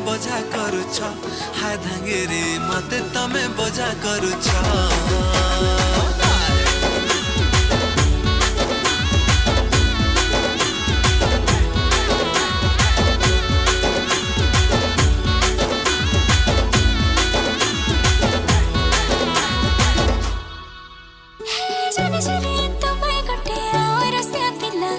बोझा करुछ हाय धांगेरे मते तमे बोझा करुछ जाने जाने तुम्हें गटे और से पिला